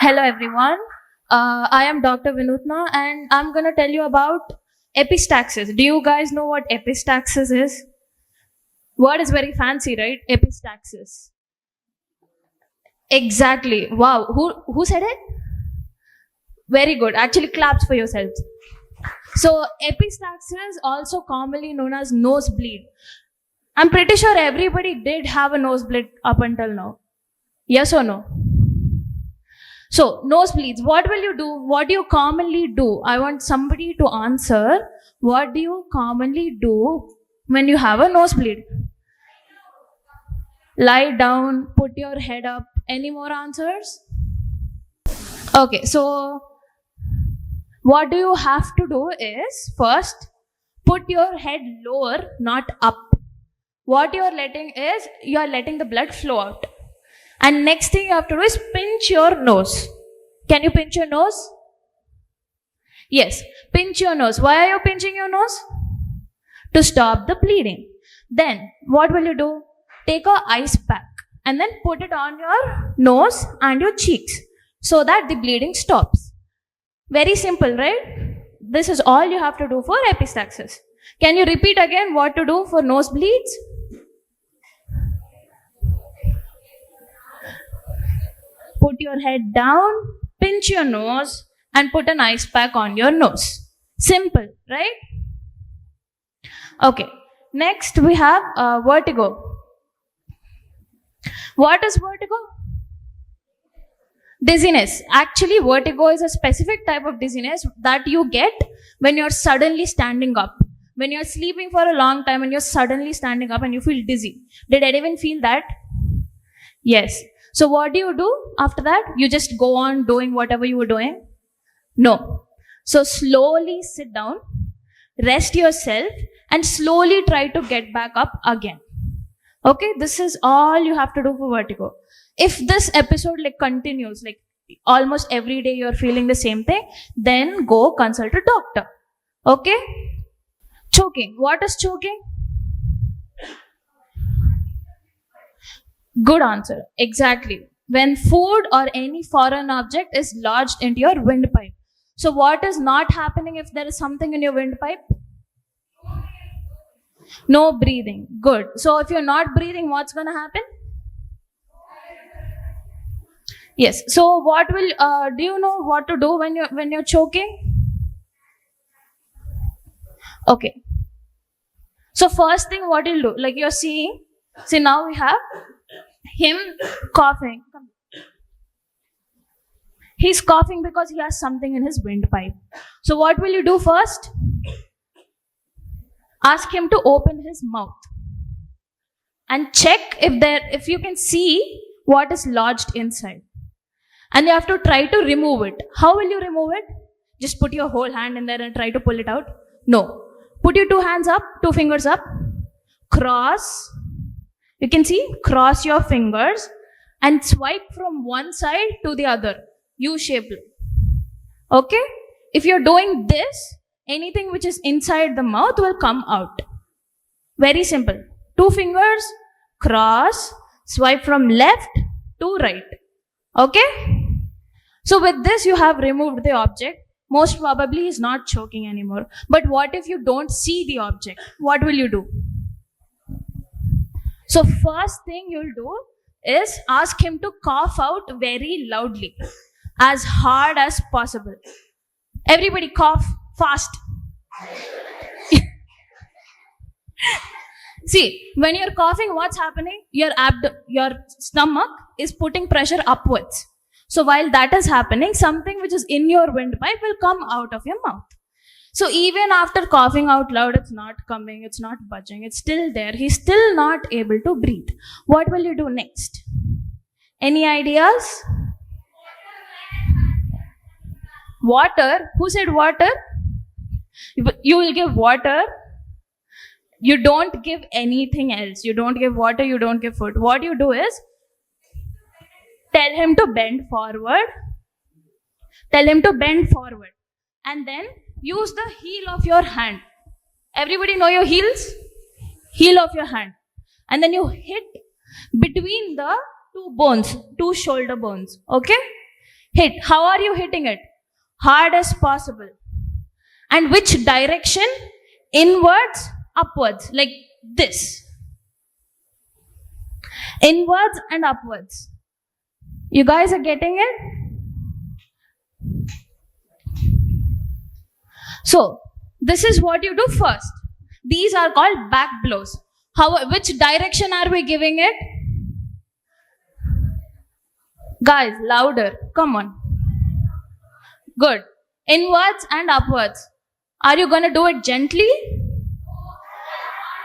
Hello everyone. I am Dr. Vinutna and I'm gonna tell you about epistaxis. Do you guys know what epistaxis is? Word is very fancy, right? Epistaxis. Exactly. Wow. Who said it? Very good. Actually, claps for yourselves. So epistaxis, also commonly known as nosebleed. I'm pretty sure everybody did have a nosebleed up until now. Yes or no? So, nosebleeds, what will you do? What do you commonly do? I want somebody to answer. What do you commonly do when you have a nosebleed? Lie down, put your head up. Any more answers? Okay, so what do you have to do is first put your head lower, not up. What you're letting is you're letting the blood flow out. And next thing you have to do is pinch your nose. Can you pinch your nose? Yes, pinch your nose. Why are you pinching your nose? To stop the bleeding. Then, what will you do? Take a ice pack and then put it on your nose and your cheeks so that the bleeding stops. Very simple, right? This is all you have to do for epistaxis. Can you repeat again what to do for nosebleeds? Put your head down, pinch your nose, and put an ice pack on your nose. Simple, right? Okay. Next, we have vertigo. What is vertigo? Dizziness. Actually, vertigo is a specific type of dizziness that you get when you're suddenly standing up. When you're sleeping for a long time and you're suddenly standing up and you feel dizzy. Did anyone feel that? Yes. So what do you do after that? You just go on doing whatever you were doing? No. So slowly sit down, rest yourself, and slowly try to get back up again. Okay, this is all you have to do for vertigo. If this episode continues, almost every day you're feeling the same thing, then go consult a doctor. Okay? Choking. What is choking? Good answer. Exactly. When food or any foreign object is lodged into your windpipe. So what is not happening if there is something in your windpipe? No breathing. Good. So if you're not breathing, what's going to happen? Yes. So what will, do you know what to do when you're choking? Okay. So first thing what you'll do, you're seeing, see now we have him coughing. He's coughing because he has something in his windpipe. So what will you do first? Ask him to open his mouth and check if you can see what is lodged inside. And you have to try to remove it. How will you remove it? Just put your whole hand in there and try to pull it out? No. Put your 2 hands up, 2 fingers up, cross. You can see, cross your fingers and swipe from one side to the other, U-shaped. Okay? If you're doing this, anything which is inside the mouth will come out. Very simple. 2 fingers, cross, swipe from left to right. Okay? So with this, you have removed the object. Most probably he's not choking anymore. But what if you don't see the object? What will you do? So first thing you'll do is ask him to cough out very loudly, as hard as possible. Everybody cough fast. See, when you're coughing, what's happening? Your stomach is putting pressure upwards. So while that is happening, something which is in your windpipe will come out of your mouth. So even after coughing out loud, it's not coming, it's not budging, it's still there. He's still not able to breathe. What will you do next? Any ideas? Water. Who said water? You will give water. You don't give anything else. You don't give water, you don't give food. What you do is, tell him to bend forward. Tell him to bend forward. And then use the heel of your hand. Everybody know your heels? Heel of your hand. And then you hit between the 2 bones, 2 shoulder bones. Okay? Hit. How are you hitting it? Hard as possible. And which direction? Inwards, upwards, like this. Inwards and upwards. You guys are getting it? So, this is what you do first. These are called back blows. Which direction are we giving it? Guys, louder. Come on. Good. Inwards and upwards. Are you going to do it gently?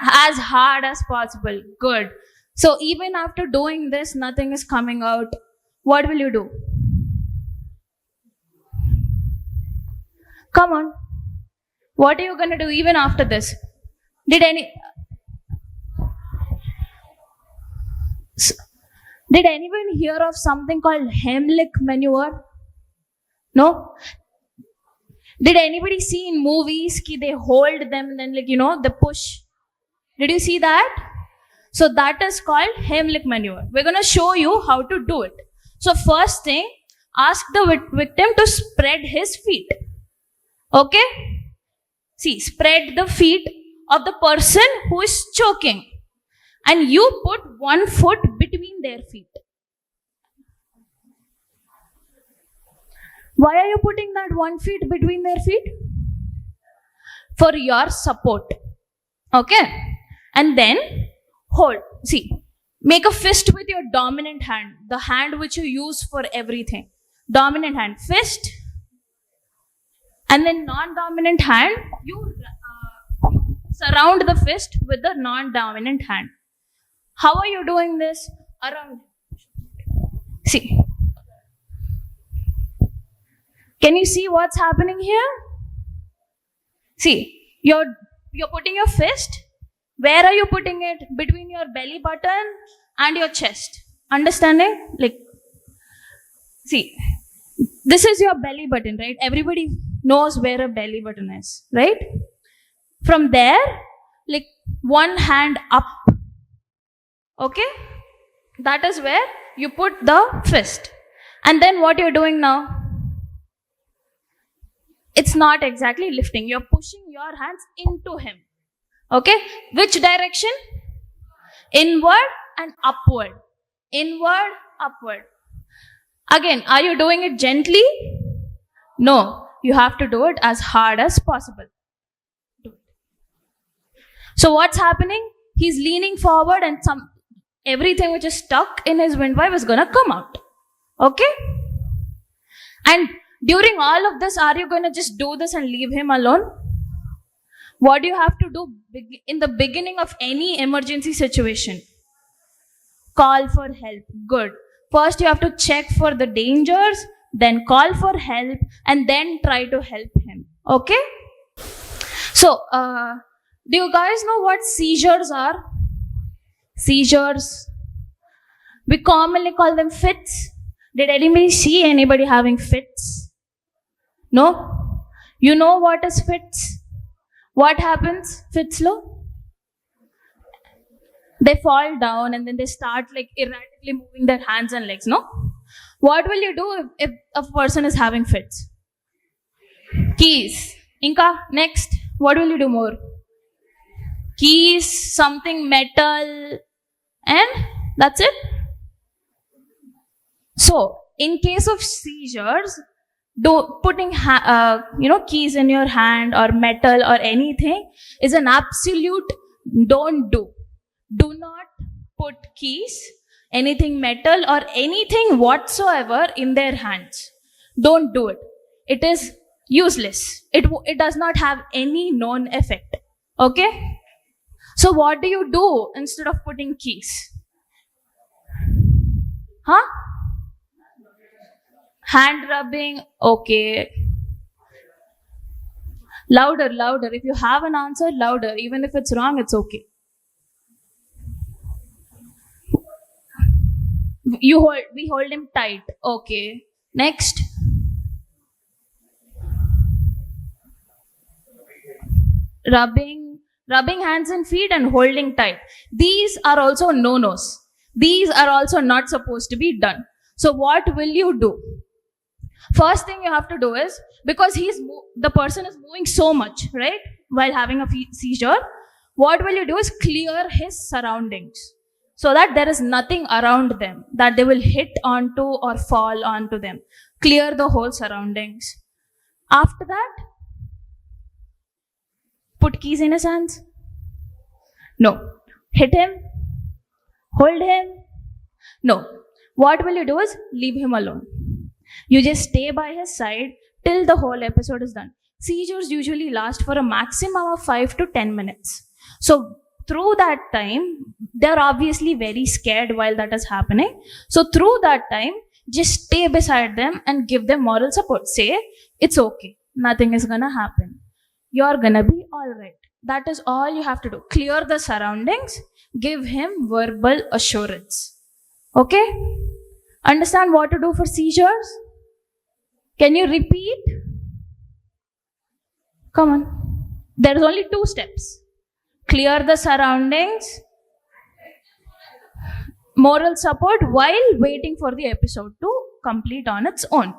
As hard as possible. Good. So even after doing this, nothing is coming out. What will you do? Come on. What are you going to do even after this? Did anyone hear of something called Heimlich maneuver? No? Did anybody see in movies they hold them and then they push? Did you see that? So that is called Heimlich maneuver. We're going to show you how to do it. So first thing, ask the victim to spread his feet. Okay? See, spread the feet of the person who is choking. And you put one foot between their feet. Why are you putting that 1 foot between their feet? For your support. Okay? And then hold. See, make a fist with your dominant hand. The hand which you use for everything. Dominant hand. Fist. And then non-dominant hand. You surround the fist with the non-dominant hand. How are you doing this? Around. See. Can you see what's happening here? See, you're putting your fist. Where are you putting it? Between your belly button and your chest. Understanding? See, this is your belly button, right? Everybody knows where a belly button is, right? From there, one hand up. Okay? That is where you put the fist. And then what you're doing now? It's not exactly lifting. You're pushing your hands into him. Okay? Which direction? Inward and upward. Inward, upward. Again, are you doing it gently? No. You have to do it as hard as possible. So what's happening? He's leaning forward and everything which is stuck in his windpipe is gonna come out. Okay? And during all of this, are you going to just do this and leave him alone? What do you have to do in the beginning of any emergency situation? Call for help. Good. First, you have to check for the dangers, then call for help, and then try to help him. Okay? So, do you guys know what seizures are? Seizures. We commonly call them fits. Did anybody see anybody having fits? No? You know what is fits? What happens? Fits low? They fall down and then they start erratically moving their hands and legs, no? What will you do if a person is having fits? Keys. Inka, next. What will you do more? Keys, something metal, and that's it. So, in case of seizures, putting keys in your hand or metal or anything is an absolute don't do. Do not put keys, anything metal or anything whatsoever in their hands. Don't do it. It is useless. It does not have any known effect. Okay? So what do you do instead of putting keys? Huh? Hand rubbing, okay. Louder, louder. If you have an answer, louder. Even if it's wrong, it's okay. We hold him tight. Okay. Next. Rubbing hands and feet and holding tight. These are also no-nos. These are also not supposed to be done. So what will you do? First thing you have to do is, because the person is moving so much, right, while having a seizure, what will you do is clear his surroundings so that there is nothing around them that they will hit onto or fall onto them. Clear the whole surroundings. After that, put keys in his hands. No. Hit him. Hold him. No. What will you do is leave him alone. You just stay by his side till the whole episode is done. Seizures usually last for a maximum of 5 to 10 minutes. So through that time, they're obviously very scared while that is happening. So through that time, just stay beside them and give them moral support. Say, it's okay. Nothing is gonna happen. You're gonna be alright. That is all you have to do. Clear the surroundings. Give him verbal assurance. Okay? Understand what to do for seizures? Can you repeat? Come on. There is only 2 steps. Clear the surroundings. Moral support while waiting for the episode to complete on its own.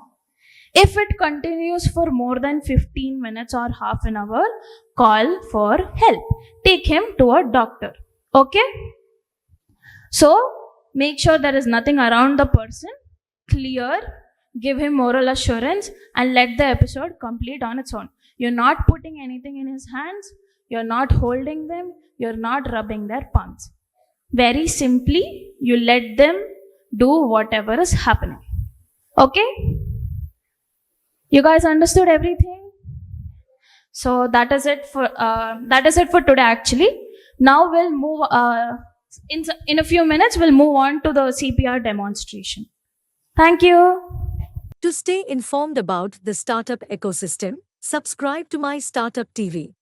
If it continues for more than 15 minutes or half an hour, call for help. Take him to a doctor. Okay? So, make sure there is nothing around the person. Clear. Give him moral assurance and let the episode complete on its own. You're not putting anything in his hands. You're not holding them. You're not rubbing their palms. Very simply, you let them do whatever is happening. Okay? You guys understood everything? So that is it for today actually. Now we'll move in a few minutes we'll move on to the CPR demonstration. Thank you. To stay informed about the startup ecosystem, subscribe to My Startup TV.